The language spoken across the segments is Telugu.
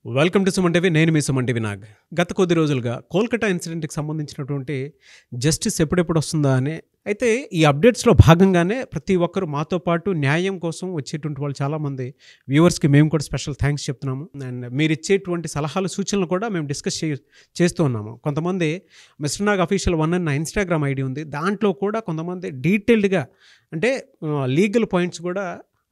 Welcome to Suman TV. నేను మీ సుమన్ టీవీ నాగ్. గత కొద్ది రోజులుగా కోల్కతా ఇన్సిడెంట్కి సంబంధించినటువంటి జస్టిస్ ఎప్పుడెప్పుడు వస్తుందా అని అయితే ఈ అప్డేట్స్లో భాగంగానే ప్రతి ఒక్కరు మాతో పాటు న్యాయం కోసం వచ్చేటువంటి వాళ్ళు చాలామంది వ్యూవర్స్కి మేము కూడా స్పెషల్ థ్యాంక్స్ చెప్తున్నాము. అండ్ మీరు ఇచ్చేటువంటి సలహాలు సూచనలు కూడా మేము డిస్కస్ చేస్తూ ఉన్నాము. కొంతమంది మిస్టర్ నాగ్ అఫీషియల్ 1 అన్న ఇన్స్టాగ్రామ్ ఐడి ఉంది, దాంట్లో కూడా కొంతమంది డీటెయిల్డ్గా అంటే లీగల్ పాయింట్స్ కూడా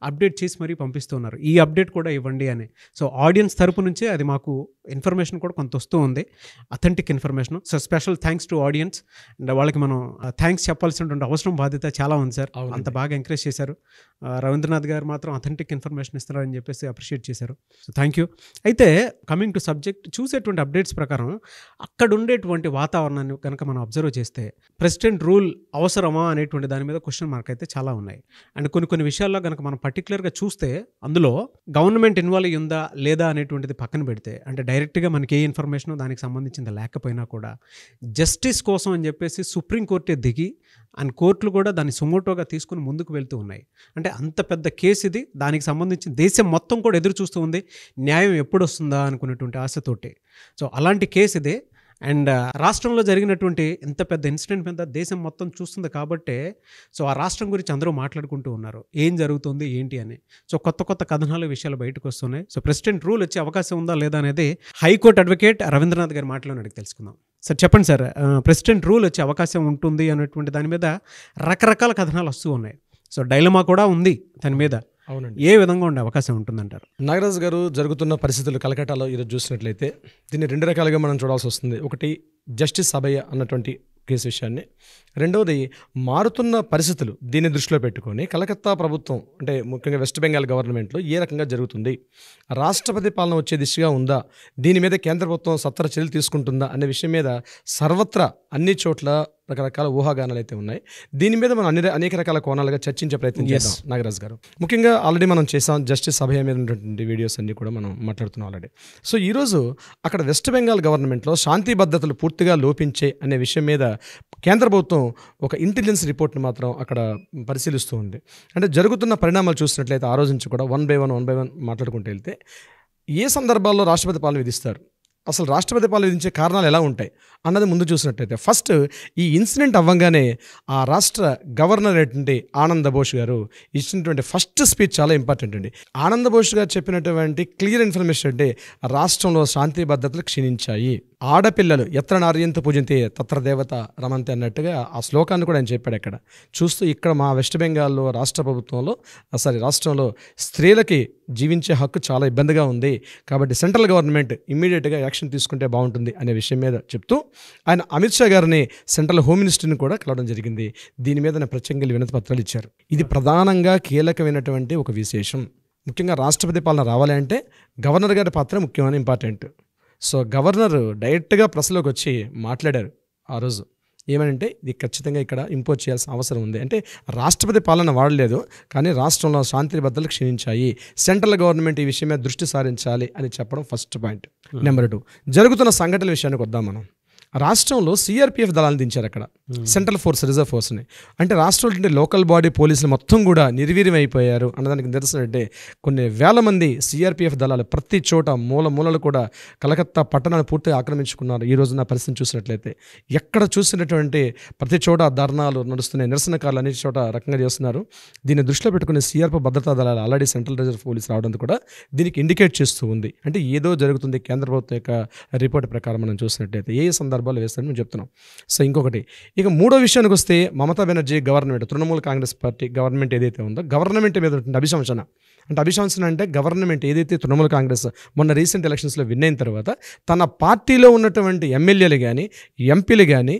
అప్డేట్ చేసి మరీ పంపిస్తున్నారు. ఈ అప్డేట్ కూడా ఇవ్వండి అని. సో ఆడియన్స్ తరపు నుంచే అది మాకు ఇన్ఫర్మేషన్ కూడా కొంత వస్తూ ఉంది, authentic information. So special thanks to audience. And వాళ్ళకి మనం థ్యాంక్స్ చెప్పాల్సినటువంటి అవసరం బాధ్యత చాలా ఉంది సార్. అంత బాగా ఎంకరేజ్ చేశారు. రవీంద్రనాథ్ గారు మాత్రం అథెంటిక్ ఇన్ఫర్మేషన్ ఇస్తారని చెప్పేసి అప్రిషియేట్ చేశారు. So thank you. అయితే కమింగ్ టు సబ్జెక్ట్, చూసేటువంటి అప్డేట్స్ ప్రకారం అక్కడ ఉండేటువంటి వాతావరణాన్ని కనుక మనం అబ్జర్వ్ చేస్తే ప్రెసిడెంట్ రూల్ అవసరమా అనేటువంటి దాని మీద క్వశ్చన్ మార్క్ అయితే చాలా ఉన్నాయి. అండ్ కొన్ని విషయాల్లో కనుక మనం పర్టికులర్గా చూస్తే అందులో గవర్నమెంట్ ఇన్వాల్వ్ అయ్యిందా లేదా అనేటువంటిది పక్కన పెడితే, అంటే డైరెక్ట్గా మనకి ఏ ఇన్ఫర్మేషన్ దానికి సంబంధించింది లేకపోయినా కూడా జస్టిస్ కోసం అని చెప్పేసి సుప్రీంకోర్టే దిగి అండ్ కోర్టులు కూడా దాన్ని సుమోటోగా తీసుకుని ముందుకు వెళ్తూ ఉన్నాయి. అంటే అంత పెద్ద కేసు ఇది, దానికి సంబంధించి దేశం మొత్తం కూడా ఎదురు చూస్తూ ఉంది న్యాయం ఎప్పుడు వస్తుందా అనుకునేటువంటి ఆశతోటి. సో అలాంటి కేసు ఇదే. అండ్ రాష్ట్రంలో జరిగినటువంటి ఇంత పెద్ద ఇన్సిడెంట్ మీద దేశం మొత్తం చూస్తుంది కాబట్టే సో ఆ రాష్ట్రం గురించి అందరూ మాట్లాడుకుంటూ ఉన్నారు, ఏం జరుగుతుంది ఏంటి అని. సో కొత్త కథనాలు విషయాలు బయటకు వస్తున్నాయి. సో ప్రెసిడెంట్ రూల్ వచ్చే అవకాశం ఉందా లేదా అనేది హైకోర్టు అడ్వకేట్ రవీంద్రనాథ్ గారి మాటలో అడిగి తెలుసుకుందాం. సార్ చెప్పండి సార్, ప్రెసిడెంట్ రూల్ వచ్చే అవకాశం ఉంటుంది అనేటువంటి దాని మీద రకరకాల కథనాలు వస్తూ ఉన్నాయి. సో డైలమా కూడా ఉంది దాని మీద. అవునండి, ఏ విధంగా ఉండే అవకాశం ఉంటుందంటారు? నాగరాజు గారు, జరుగుతున్న పరిస్థితులు కలకట్టాలో ఈరోజు చూసినట్లయితే దీన్ని రెండు రకాలుగా మనం చూడాల్సి వస్తుంది. ఒకటి జస్టిస్ అభయ అన్నటువంటి కేసు విషయాన్ని, రెండవది మారుతున్న పరిస్థితులు దీన్ని దృష్టిలో పెట్టుకొని కలకత్తా ప్రభుత్వం అంటే ముఖ్యంగా వెస్ట్ బెంగాల్ గవర్నమెంట్లో ఏ రకంగా జరుగుతుంది, రాష్ట్రపతి పాలన వచ్చే దిశగా ఉందా, దీని మీద కేంద్ర ప్రభుత్వం సత్వర చర్యలు తీసుకుంటుందా అనే విషయం మీద సర్వత్రా అన్ని చోట్ల రకరకాల ఊహాగానాలు అయితే ఉన్నాయి. దీని మీద మనం అనేక రకాల కోణాలుగా చర్చించే ప్రయత్నం చేద్దాం నాగరాజు గారు. ముఖ్యంగా ఆల్రెడీ మనం చేసాం జస్టిస్ అభయ మీద ఉన్నటువంటి వీడియోస్ అన్ని కూడా మనం మాట్లాడుతున్నాం ఆల్రెడీ. సో ఈరోజు అక్కడ వెస్ట్ బెంగాల్ గవర్నమెంట్లో శాంతి భద్రతలు పూర్తిగా లోపించే అనే విషయం మీద కేంద్ర ప్రభుత్వం ఒక ఇంటెలిజెన్స్ రిపోర్ట్ని మాత్రం అక్కడ పరిశీలిస్తూ ఉంది. అంటే జరుగుతున్న పరిణామాలు చూసినట్లయితే ఆ రోజు నుంచి కూడా వన్ బై వన్ మాట్లాడుకుంటూ వెళ్తే ఏ సందర్భాల్లో రాష్ట్రపతి పాలన విధిస్తారు, అసలు రాష్ట్రపతి పాలన విధించే కారణాలు ఎలా ఉంటాయి అన్నది ముందు చూసినట్టయితే ఫస్ట్ ఈ ఇన్సిడెంట్ అవ్వగానే ఆ రాష్ట్ర గవర్నర్ ఏంటంటే ఆనంద్ బోస్ గారు ఇచ్చినటువంటి ఫస్ట్ స్పీచ్ చాలా ఇంపార్టెంట్ అండి. ఆనంద్ బోస్ గారు చెప్పినటువంటి క్లియర్ ఇన్ఫర్మేషన్ అంటే రాష్ట్రంలో శాంతి భద్రతలు క్షీణించాయి, ఆడపిల్లలు ఎత్ర నార్యంత పూజింతే తత్ర దేవత రమంతే అన్నట్టుగా ఆ శ్లోకాన్ని కూడా ఆయన చెప్పాడు. అక్కడ చూస్తూ ఇక్కడ మా వెస్ట్ బెంగాల్లో రాష్ట్రంలో స్త్రీలకి జీవించే హక్కు చాలా ఇబ్బందిగా ఉంది, కాబట్టి సెంట్రల్ గవర్నమెంట్ ఇమ్మీడియట్గా యాక్షన్ తీసుకుంటే బాగుంటుంది అనే విషయం మీద చెప్తూ ఆయన అమిత్ షా గారిని సెంట్రల్ హోమ్ మినిస్టర్ని కూడా కలవడం జరిగింది. దీని మీద ప్రత్యేకంగా వినతి పత్రాలు ఇచ్చారు. ఇది ప్రధానంగా కీలకమైనటువంటి ఒక విశేషం. ముఖ్యంగా రాష్ట్రపతి పాలన రావాలి అంటే గవర్నర్ గారి పాత్ర ముఖ్యమైన ఇంపార్టెంట్. సో గవర్నర్ డైరెక్ట్గా ప్రెస్లోకి వచ్చి మాట్లాడారు ఆ రోజు. ఏమనంటే ఇది ఖచ్చితంగా ఇక్కడ ఇంపోజ్ చేయాల్సిన అవసరం ఉంది, అంటే రాష్ట్రపతి పాలన వాడలేదు కానీ రాష్ట్రంలో శాంతి భద్రతలు క్షీణించాయి, సెంట్రల్ గవర్నమెంట్ ఈ విషయం మీద దృష్టి సారించాలి అని చెప్పడం ఫస్ట్ పాయింట్. నెంబర్ 2, జరుగుతున్న సంఘటనల విషయానికి వద్దాం మనం. రాష్ట్రంలో సిఆర్పిఎఫ్ దళాలను దించారు అక్కడ, సెంట్రల్ ఫోర్స్ రిజర్వ్ ఫోర్స్ని. అంటే రాష్ట్రంలో లోకల్ బాడీ పోలీసులు మొత్తం కూడా నిర్వీర్యం అయిపోయారు అన్నదానికి నిదర్శనం అంటే కొన్ని వేల మంది సిఆర్పిఎఫ్ దళాలు ప్రతి చోట మూలలు కూడా కలకత్తా పట్టణాన్ని పూర్తిగా ఆక్రమించుకున్నారు. ఈ రోజున పరిస్థితిని చూసినట్లయితే ఎక్కడ చూసినటువంటి ప్రతి చోట ధర్నాలు నడుస్తున్నాయి, నిరసనకారులు అన్ని చోట రకంగా చేస్తున్నారు. దీన్ని దృష్టిలో పెట్టుకుని సిఆర్పిఎఫ్ భద్రతా దళాలు ఆల్రెడీ సెంట్రల్ రిజర్వ్ పోలీస్ రావడం కూడా దీనికి ఇండికేట్ చేస్తూ ఉంది. అంటే ఏదో జరుగుతుంది కేంద్ర ప్రభుత్వం యొక్క రిపోర్ట్ ప్రకారం మనం చూసినట్లయితే ఏ సందర్భాలు వేస్తారని మేము చెప్తున్నాం. సో ఇంకొకటి, ఇక మూడో విషయానికి వస్తే Mamata Banerjee government, Trinamool Congress party government ఏదైతే ఉందో గవర్నమెంట్ మీద అభిశంసన అంటే గవర్నమెంట్ ఏదైతే తృణమూల్ కాంగ్రెస్ మొన్న రీసెంట్ ఎలక్షన్స్లో విన్ అయిన తర్వాత తన పార్టీలో ఉన్నటువంటి ఎమ్మెల్యేలు కానీ ఎంపీలు కానీ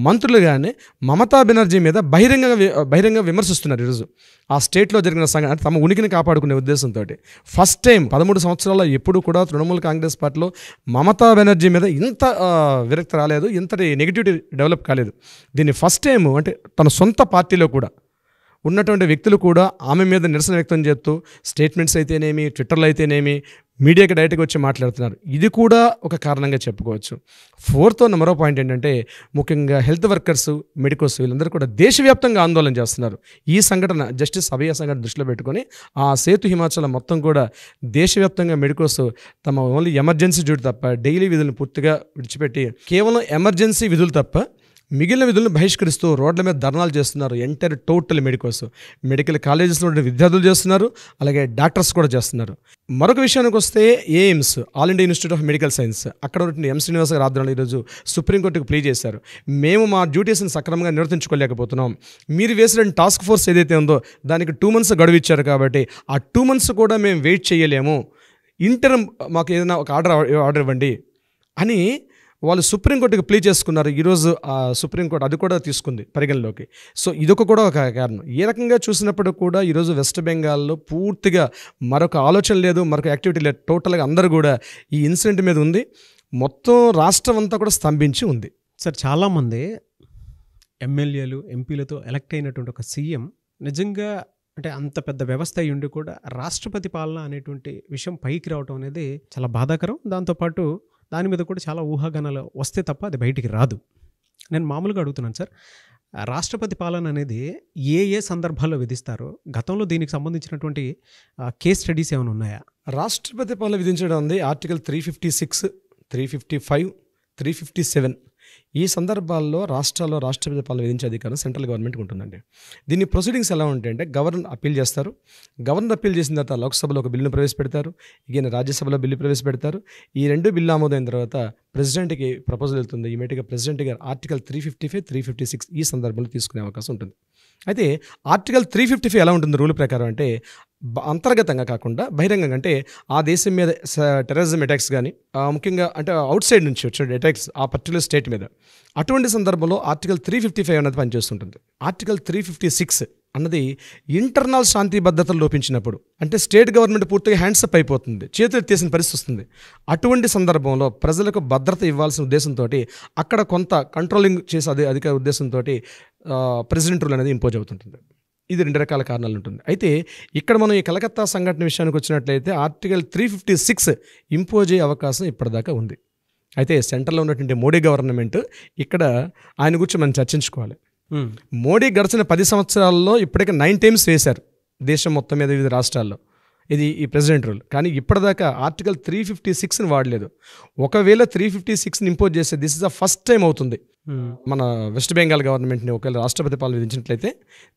మంత్రులు కానీ మమతా బెనర్జీ మీద బహిరంగ విమర్శిస్తున్నారు. ఈరోజు ఆ స్టేట్లో జరిగిన సంఘటన అంటే తమ ఉనికిని కాపాడుకునే ఉద్దేశంతో ఫస్ట్ టైం 13 సంవత్సరాల్లో ఎప్పుడు కూడా తృణమూల్ కాంగ్రెస్ పార్టీలో మమతా బెనర్జీ మీద ఇంత విరక్తి రాలేదు, ఇంతటి నెగిటివిటీ డెవలప్ కాలేదు. దీన్ని ఫస్ట్ టైం అంటే తన సొంత పార్టీలో కూడా ఉన్నటువంటి వ్యక్తులు కూడా ఆమె మీద నిరసన వ్యక్తం చేస్తూ స్టేట్మెంట్స్ అయితేనేమి, ట్విట్టర్లో అయితేనేమి, మీడియాకి డైరెక్ట్గా వచ్చి మాట్లాడుతున్నారు. ఇది కూడా ఒక కారణంగా చెప్పుకోవచ్చు. ఫోర్త్ మరో పాయింట్ ఏంటంటే, ముఖ్యంగా హెల్త్ వర్కర్స్, మెడికోస్ వీళ్ళందరూ కూడా దేశవ్యాప్తంగా ఆందోళన చేస్తున్నారు. ఈ సంఘటన జస్టిస్ అభయ సంఘటన దృష్టిలో పెట్టుకొని ఆ సేతు హిమాచల్ మొత్తం కూడా దేశవ్యాప్తంగా మెడికోస్ తమ ఓన్లీ ఎమర్జెన్సీ డ్యూటీ తప్ప డైలీ విధులను పూర్తిగా విడిచిపెట్టి కేవలం ఎమర్జెన్సీ విధులు తప్ప మిగిలిన విధులను బహిష్కరిస్తూ రోడ్ల మీద ధర్నాలు చేస్తున్నారు. ఎంటైర్ టోటల్ మెడికల్ కాలేజెస్లో విద్యార్థులు చేస్తున్నారు, అలాగే డాక్టర్స్ కూడా చేస్తున్నారు. మరొక విషయానికి వస్తే AIIMS, all India institute of medical science, అక్కడ ఉన్న ఎం శ్రీనివాస గారి ఆధ్వర్యంలో ఈరోజు సుప్రీంకోర్టుకు ప్లే చేశారు. మేము మా డ్యూటీస్ని సక్రమంగా నిర్వర్తించుకోలేకపోతున్నాం, మీరు వేసిన టాస్క్ ఫోర్స్ ఏదైతే ఉందో దానికి 2 months గడువు ఇచ్చారు కాబట్టి ఆ 2 months కూడా మేము వెయిట్ చేయలేము, ఇంటర్మ్ మాకు ఏదైనా ఒక ఆర్డర్ ఇవ్వండి అని వాళ్ళు సుప్రీంకోర్టుకి ప్లే చేసుకున్నారు. ఈరోజు సుప్రీంకోర్టు అది కూడా తీసుకుంది పరిగణలోకి. సో ఇదొక కూడా ఒక కారణం. ఏ రకంగా చూసినప్పుడు కూడా ఈరోజు వెస్ట్ బెంగాల్లో పూర్తిగా మరొక ఆలోచన లేదు, మరొక యాక్టివిటీ లేదు. టోటల్గా అందరూ కూడా ఈ ఇన్సిడెంట్ మీద ఉంది. మొత్తం రాష్ట్రం అంతా కూడా స్తంభించి ఉంది. సార్, చాలామంది ఎమ్మెల్యేలు, ఎంపీలతో ఎలక్ట్ అయినటువంటి ఒక సీఎం నిజంగా అంటే అంత పెద్ద వ్యవస్థ అయి ఉండి కూడా రాష్ట్రపతి పాలన అనేటువంటి విషయం పైకి రావడం అనేది చాలా బాధాకరం. దాంతోపాటు దాని మీద కూడా చాలా ఊహాగానాలు వస్తే తప్ప అది బయటికి రాదు. నేను మామూలుగా అడుగుతున్నాను సార్, రాష్ట్రపతి పాలన అనేది ఏ సందర్భాల్లో విధిస్తారో, గతంలో దీనికి సంబంధించినటువంటి కేస్ స్టడీస్ ఏమైనా ఉన్నాయా? రాష్ట్రపతి పాలన విధించడం ఉంది ఆర్టికల్ 356, 355, 357. ఈ సందర్భాల్లో రాష్ట్రాల్లో రాష్ట్రపతి పాలన విధించే అధికారం సెంట్రల్ గవర్నమెంట్కి ఉంటుందండి. దీని ప్రొసీడింగ్స్ ఎలా ఉంటాయంటే, గవర్నర్ అప్పీల్ చేస్తారు. గవర్నర్ అప్పీల్ చేసిన తర్వాత లోక్సభలో ఒక బిల్లును ప్రవేశపెడతారు, ఈయన రాజ్యసభలో బిల్లు ప్రవేశపెడతారు. ఈ 2 బిల్లు ఆమోదైన తర్వాత ప్రెసిడెంట్కి ప్రపోజల్ వెళ్తుంది. ఇమీడియట్గా ప్రెసిడెంట్ గారు ఆర్టికల్ 355, 356 ఈ సందర్భంలో తీసుకునే అవకాశం ఉంటుంది. అయితే ఆర్టికల్ 355 ఎలా ఉంటుంది రూల్ ప్రకారం అంటే, అంతర్గతంగా కాకుండా బహిరంగంగా, అంటే ఆ దేశం మీద టెర్రరిజం అటాక్స్ కానీ ముఖ్యంగా అంటే అవుట్ సైడ్ నుంచి వచ్చే అటాక్స్ ఆ పర్టికులర్ స్టేట్ మీద, అటువంటి సందర్భంలో ఆర్టికల్ 355 అన్నది పనిచేస్తుంటుంది. ఆర్టికల్ 356 అన్నది ఇంటర్నల్ శాంతి భద్రతలు లోపించినప్పుడు, అంటే స్టేట్ గవర్నమెంట్ పూర్తిగా హ్యాండ్సప్ అయిపోతుంది, చేతులు ఎత్తేసిన పరిస్థితి వస్తుంది. అటువంటి సందర్భంలో ప్రజలకు భద్రత ఇవ్వాల్సిన ఉద్దేశంతో అక్కడ కొంత కంట్రోలింగ్ చేసే అధిక ఉద్దేశంతో ప్రెసిడెంట్ రూల్ అనేది ఇంపోజ్ అవుతుంటుంది. ఇది 2 రకాల కారణాలు ఉంటుంది. అయితే ఇక్కడ మనం ఈ కలకత్తా సంఘటన విషయానికి వచ్చినట్లయితే ఆర్టికల్ 356 ఇంపోజ్ అయ్యే అవకాశం ఇప్పటిదాకా ఉంది. అయితే సెంట్రల్లో ఉన్నటువంటి మోడీ గవర్నమెంట్ ఇక్కడ ఆయన గురించి మనం చర్చించుకోవాలి. మోడీ గడిచిన 10 సంవత్సరాల్లో ఇప్పటికే 9 times వేశారు దేశం మొత్తం మీద వివిధ రాష్ట్రాల్లో ఇది ఈ ప్రెసిడెంట్ రూల్. కానీ ఇప్పటిదాకా ఆర్టికల్ 356ని వాడలేదు. ఒకవేళ 356ని ఇంపోజ్ చేస్తే this is the first time అవుతుంది. మన వెస్ట్ బెంగాల్ గవర్నమెంట్ని ఒకవేళ రాష్ట్రపతి పాలన విధించినట్లయితే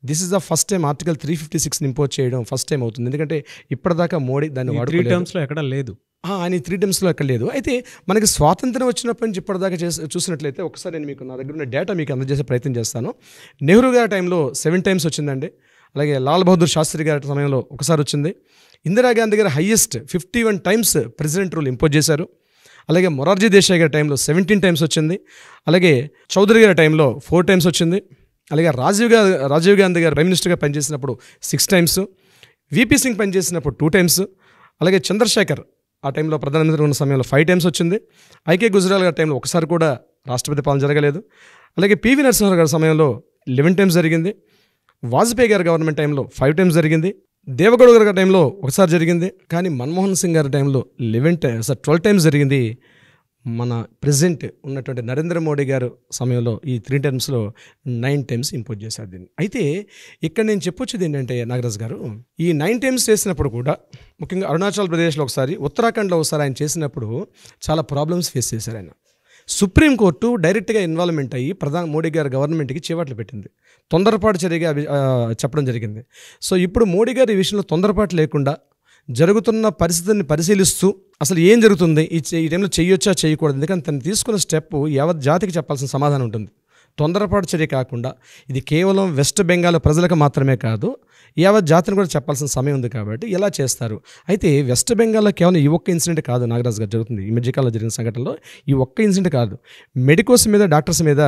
this is the first time article 356ని ఇంపోజ్ చేయడం ఫస్ట్ టైం అవుతుంది. ఎందుకంటే ఇప్పటిదాకా మోడీ దాన్ని వాడుకోలేదు. 3 terms ఎక్కడ లేదు. ఆయన 3 terms ఎక్కడ లేదు. అయితే మనకి స్వాతంత్రం వచ్చినప్పటి నుంచి ఇప్పటిదాకా చూసినట్లయితే ఒకసారి నేను మీకు నా దగ్గర ఉన్న డేటా మీకు అందజేసే ప్రయత్నం చేస్తాను. నెహ్రూ గారి టైంలో 7 times వచ్చిందండి. అలాగే లాల్ బహదూర్ శాస్త్రి గారి సమయంలో ఒకసారి వచ్చింది. ఇందిరాగాంధీ గారు highest 51 times president rule impose చేశారు. అలాగే మొరార్జీ దేశాయ్ గారి టైంలో 17 times వచ్చింది. అలాగే చౌదరి గారి టైంలో 4 times వచ్చింది. అలాగే రాజీవ్ గాంధీ గారు ప్రైమ్ మినిస్టర్గా పనిచేసినప్పుడు 6 times, విపి సింగ్ పనిచేసినప్పుడు 2 times, అలాగే చంద్రశేఖర్ ఆ టైంలో ప్రధానమంత్రి ఉన్న సమయంలో 5 times వచ్చింది. ఐకే గుజరాల్ గారి టైంలో ఒకసారి కూడా రాష్ట్రపతి పాలన జరగలేదు. అలాగే పివి నరసింహరావు గారి సమయంలో 11 times జరిగింది. వాజ్పేయి గారి గవర్నమెంట్ టైంలో 5 times జరిగింది. దేవగౌడ గారి టైంలో ఒకసారి జరిగింది. కానీ మన్మోహన్ సింగ్ గారి టైంలో 12 times జరిగింది. మన ప్రెసిడెంట్ ఉన్నటువంటి నరేంద్ర మోడీ గారు సమయంలో ఈ 3 termsలో 9 times ఇంపోజ్ చేశారు దీన్ని. అయితే ఇక్కడ నేను చెప్పొచ్చేది ఏంటంటే నాగరాజ్ గారు, ఈ 9 times చేసినప్పుడు కూడా ముఖ్యంగా అరుణాచల్ ప్రదేశ్లో ఒకసారి, ఉత్తరాఖండ్లో ఒకసారి ఆయన చేసినప్పుడు చాలా ప్రాబ్లమ్స్ ఫేస్ చేశారు ఆయన. సుప్రీంకోర్టు డైరెక్ట్గా ఇన్వాల్వ్మెంట్ అయ్యి ప్రధాని మోడీ గారి గవర్నమెంట్కి చేపట్లు పెట్టింది. తొందరపాటు చర్యగా చెప్పడం జరిగింది. సో ఇప్పుడు మోడీ గారు ఈ విషయంలో తొందరపాటు లేకుండా జరుగుతున్న పరిస్థితిని పరిశీలిస్తూ అసలు ఏం జరుగుతుంది, ఈ టైంలో చేయొచ్చా చేయకూడదు, ఎందుకంటే తను తీసుకున్న స్టెప్ యావత్ జాతికి చెప్పాల్సిన సమాధానం ఉంటుంది. తొందరపాటు చర్య కాకుండా ఇది కేవలం వెస్ట్ బెంగాల్ ప్రజలకు మాత్రమే కాదు, యావత్ జాతిని కూడా చెప్పాల్సిన సమయం ఉంది. కాబట్టి ఎలా చేస్తారు? అయితే వెస్ట్ బెంగాల్లో కేవలం ఈ ఒక్క ఇన్సిడెంట్ కాదు నాగరాజ్ గారు జరుగుతుంది. ఈ మధ్యకాలంలో జరిగిన సంఘటనలో ఈ ఒక్క ఇన్సిడెంట్ కాదు, మెడికోస్ మీద, డాక్టర్స్ మీద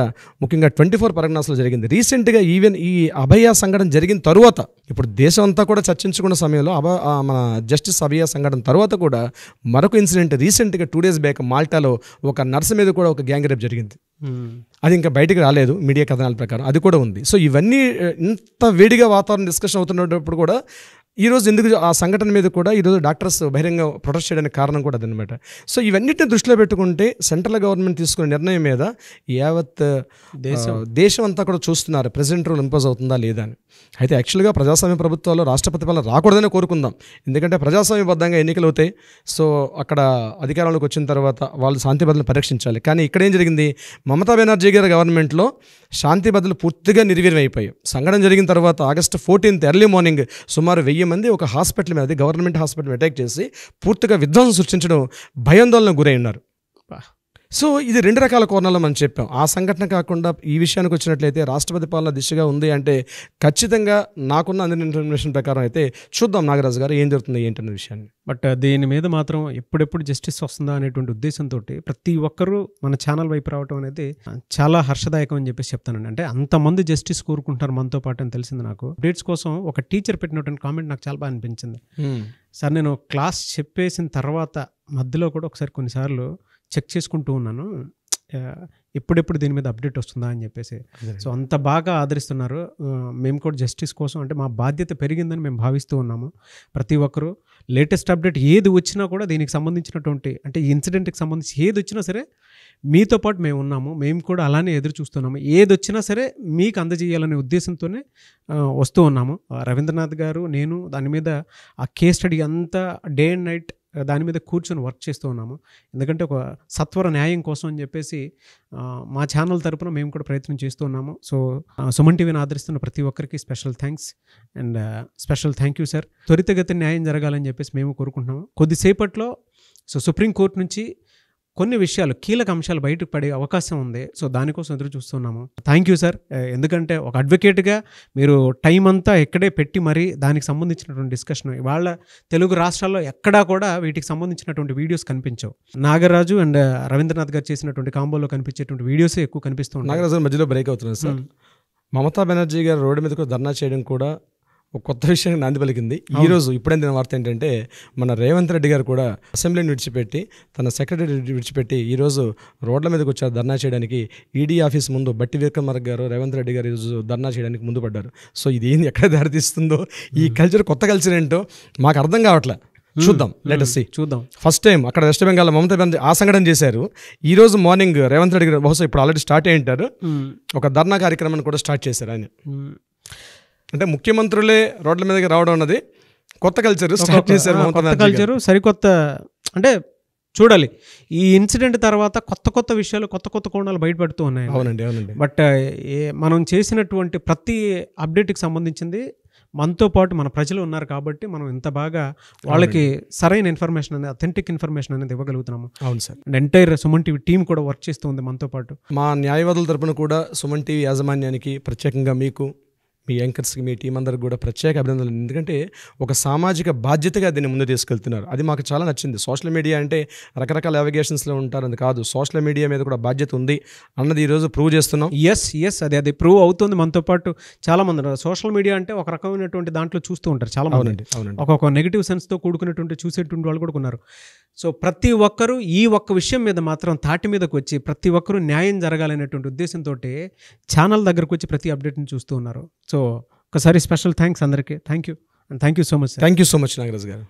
ముఖ్యంగా 24 పరగనాస్లో జరిగింది. రీసెంట్గా ఈవెన్ ఈ అభయ సంఘటన జరిగిన తరువాత, ఇప్పుడు దేశం అంతా కూడా చర్చించుకున్న సమయంలో మన జస్టిస్ అభయ సంఘటన తర్వాత కూడా మరొక ఇన్సిడెంట్ రీసెంట్గా 2 days బ్యాక్ మాల్టాలో ఒక నర్స్ మీద కూడా ఒక గ్యాంగ్ రేప్ జరిగింది. అది ఇంకా బయటకు రాలేదు మీడియా కథనాల ప్రకారం, అది కూడా ఉంది. సో ఇవన్నీ ఇంత వేడిగా వాతావరణం డిస్కషన్ అవుతున్నప్పుడు కూడా ఈరోజు ఎందుకు ఆ సంఘటన మీద కూడా ఈరోజు డాక్టర్స్ బహిరంగ ప్రొటెస్ట్ చేయడానికి కారణం కూడా అదనమాట. సో ఇవన్నిటిని దృష్టిలో పెట్టుకుంటే సెంట్రల్ గవర్నమెంట్ తీసుకునే నిర్ణయం మీద యావత్ దేశం అంతా కూడా చూస్తున్నారు ప్రెసిడెంట్ రూల్ ఇంపోజ్ అవుతుందా లేదా అని. అయితే యాక్చువల్గా ప్రజాస్వామ్య ప్రభుత్వాల్లో రాష్ట్రపతి పాలన రాకూడదని కోరుకుందాం, ఎందుకంటే ప్రజాస్వామ్యబద్ధంగా ఎన్నికలు అవుతాయి. సో అక్కడ అధికారంలోకి వచ్చిన తర్వాత వాళ్ళు శాంతి భద్రతలు పరీక్షించాలి. కానీ ఇక్కడ ఏం జరిగింది, మమతా బెనర్జీ గారి గవర్నమెంట్లో శాంతి భద్రతలు పూర్తిగా నిర్వీర్యం అయిపోయాయి. సంఘటన జరిగిన తర్వాత August 14 ఎర్లీ మార్నింగ్ సుమారు 1000 మంది ఒక హాస్పిటల్ మీద, గవర్నమెంట్ హాస్పిటల్ అటాక్ చేసి పూర్తిగా విధ్వంసం సృష్టించడం, భయాందోళనకు గురై ఉన్నారు. సో ఇది 2 రకాల కోణాల్లో మనం చెప్పాం. ఆ సంఘటన కాకుండా ఈ విషయానికి వచ్చినట్లయితే రాష్ట్రపతి పాలన దిశగా ఉంది అంటే ఖచ్చితంగా నాకున్న అందిన ఇన్ఫర్మేషన్ ప్రకారం అయితే చూద్దాం నాగరాజు గారు ఏం జరుగుతుంది ఏంటనే విషయాన్ని. బట్ దీని మీద మాత్రం ఎప్పుడెప్పుడు జస్టిస్ వస్తుందా అనేటువంటి ఉద్దేశంతో ప్రతి ఒక్కరూ మన ఛానల్ వైపు రావడం అనేది చాలా హర్షదాయకం అని చెప్పేసి చెప్తానండి. అంటే అంతమంది జస్టిస్ కోరుకుంటున్నారు మనతో పాటు అని తెలిసింది నాకు. అప్డేట్స్ కోసం ఒక టీచర్ పెట్టినటువంటి కామెంట్ నాకు చాలా బాగా అనిపించింది. సార్ నేను క్లాస్ చెప్పేసిన తర్వాత మధ్యలో కూడా ఒకసారి కొన్నిసార్లు చెక్ చేసుకుంటూ ఉన్నాను, ఎప్పుడెప్పుడు దీని మీద అప్డేట్ వస్తుందా అని చెప్పేసి. సో అంత బాగా ఆదరిస్తున్నారు. మేము కూడా జస్టిస్ కోసం అంటే మా బాధ్యత పెరిగిందని మేము భావిస్తూ ఉన్నాము. ప్రతి ఒక్కరూ లేటెస్ట్ అప్డేట్ ఏది వచ్చినా కూడా దీనికి సంబంధించినటువంటి అంటే ఈ ఇన్సిడెంట్కి సంబంధించి ఏది వచ్చినా సరే మీతో పాటు మేము ఉన్నాము, మేము కూడా అలానే ఎదురు చూస్తున్నాము. ఏది వచ్చినా సరే మీకు అందజేయాలనే ఉద్దేశంతోనే వస్తూ ఉన్నాము. రవీంద్రనాథ్ గారు, నేను దాని మీద ఆ కేస్ స్టడీ అంతా డే అండ్ నైట్ దాని మీద కూర్చొని వర్క్ చేస్తూ ఉన్నాము. ఎందుకంటే ఒక సత్వర న్యాయం కోసం అని చెప్పేసి మా ఛానల్ తరపున మేము కూడా ప్రయత్నం చేస్తూ ఉన్నాము. సో సుమన్ టీవీని ఆదరిస్తున్న ప్రతి ఒక్కరికి special thanks and special thank you sir. త్వరితగతిన న్యాయం జరగాలని చెప్పేసి మేము కోరుకుంటున్నాము. కొద్దిసేపట్లో సుప్రీంకోర్టు నుంచి కొన్ని విషయాలు, కీలక అంశాలు బయటకు పడే అవకాశం ఉంది. సో దానికోసం ఎదురు చూస్తున్నాము. Thank you sir. ఎందుకంటే ఒక అడ్వకేట్గా మీరు టైం అంతా ఎక్కడే పెట్టి మరీ దానికి సంబంధించినటువంటి డిస్కషన్, ఇవాళ తెలుగు రాష్ట్రాల్లో ఎక్కడా కూడా వీటికి సంబంధించినటువంటి వీడియోస్ కనిపించవు. నాగరాజు అండ్ రవీంద్రనాథ్ గారు చేసినటువంటి కాంబోలో కనిపించేటువంటి వీడియోసే ఎక్కువ కనిపిస్తూ ఉంటాయి. నాగరాజు మధ్యలో బ్రేక్ అవుతుంది సార్. మమతా బెనర్జీ గారు రోడ్డు మీదకు ధర్నా చేయడం కూడా ఒక కొత్త విషయానికి నాంది పలికింది. ఈరోజు ఇప్పుడైన వార్త ఏంటంటే మన రేవంత్ రెడ్డి గారు కూడా అసెంబ్లీని విడిచిపెట్టి తన సెక్రటరీ విడిచిపెట్టి ఈరోజు రోడ్ల మీదకి వచ్చారు ధర్నా చేయడానికి. ఈడీ ఆఫీస్ ముందు బట్టి విక్రమార్క గారు, రేవంత్ రెడ్డి గారు ఈరోజు ధర్నా చేయడానికి ముందు పడ్డారు. సో ఇది ఏంది, ఎక్కడ దారితీస్తుందో ఈ కల్చర్, కొత్త కల్చర్ ఏంటో మాకు అర్థం కావట్లే. చూద్దాం, లెట్ us see. చూద్దాం. ఫస్ట్ టైం అక్కడ వెస్ట్ బెంగాల్ మమతా బెనర్జీ ఆ సంఘటన చేశారు. ఈ రోజు మార్నింగ్ రేవంత్ రెడ్డి గారు బహుశా ఇప్పుడు ఆల్రెడీ స్టార్ట్ అయి ఉంటారు, ఒక ధర్నా కార్యక్రమాన్ని కూడా స్టార్ట్ చేశారు ఆయన. అంటే ముఖ్యమంత్రులే రోడ్ల మీదకి రావడం అన్నది కొత్త కల్చర్ స్టార్ట్ చేశారు. కొత్త కల్చర్, సరికొత్త. అంటే చూడాలి, ఈ ఇన్సిడెంట్ తర్వాత కొత్త కొత్త విషయాలు, కొత్త కొత్త కోణాలు బయటపడుతూ ఉన్నాయి. అవునండి, అవునండి. బట్ మనం చేసినటువంటి ప్రతి అప్డేట్కి సంబంధించింది మనతో పాటు మన ప్రజలు ఉన్నారు కాబట్టి మనం ఇంత బాగా వాళ్ళకి సరైన ఇన్ఫర్మేషన్ అనేది, అథెంటిక్ ఇన్ఫర్మేషన్ అనేది ఇవ్వగలుగుతున్నాము. అవును sir. And entire Suman TV team కూడా వర్క్ చేస్తూ ఉంది మనతో పాటు. మా న్యాయవాదుల తరపున కూడా సుమన్ టీవీ యాజమాన్యానికి, ప్రత్యేకంగా మీకు, మీ యాంకర్స్కి, మీ టీం అందరికి కూడా ప్రత్యేక అభినందనలు. ఎందుకంటే ఒక సామాజిక బాధ్యతగా దీన్ని ముందు తీసుకెళ్తున్నారు. అది మాకు చాలా నచ్చింది. సోషల్ మీడియా అంటే రకరకాల అవిగేషన్స్లో ఉంటారు, అది కాదు. సోషల్ మీడియా మీద కూడా బాధ్యత ఉంది అన్నది ఈరోజు ప్రూవ్ చేస్తున్నాం. ఎస్ అది ప్రూవ్ అవుతుంది. మనతో పాటు చాలా మంది సోషల్ మీడియా అంటే ఒక రకమైనటువంటి దాంట్లో చూస్తూ ఉంటారు చాలా మంది. అవునండి. ఒక్కొక్క నెగిటివ్ సెన్స్తో కూడుకున్నటువంటి చూసేటువంటి వాళ్ళు కూడా ఉన్నారు. సో ప్రతి ఒక్కరూ ఈ ఒక్క విషయం మీద మాత్రం తాటి మీదకి వచ్చి ప్రతి ఒక్కరూ న్యాయం జరగాలనేటువంటి ఉద్దేశంతో ఛానల్ దగ్గరకు వచ్చి ప్రతి అప్డేట్ని చూస్తూ ఉన్నారు. సో ఒకసారి స్పెషల్ థ్యాంక్స్ అందరికీ. Thank you so much. Thank you so much Nagaraju గారు.